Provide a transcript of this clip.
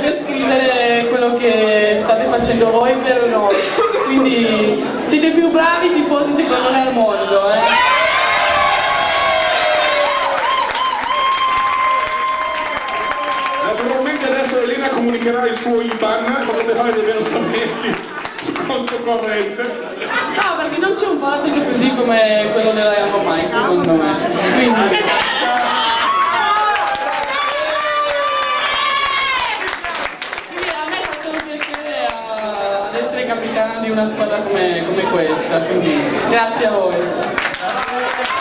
per scrivere quello che state facendo voi per noi. Quindi siete i più bravi tifosi secondo me al mondo, Naturalmente adesso Elena comunicherà il suo IBAN, potete fare dei versamenti su conto corrente. No, perché non c'è un budget così come quello della Euromai, secondo me. Quindi a me fa solo piacere ad essere capitana di una squadra come questa, quindi grazie a voi.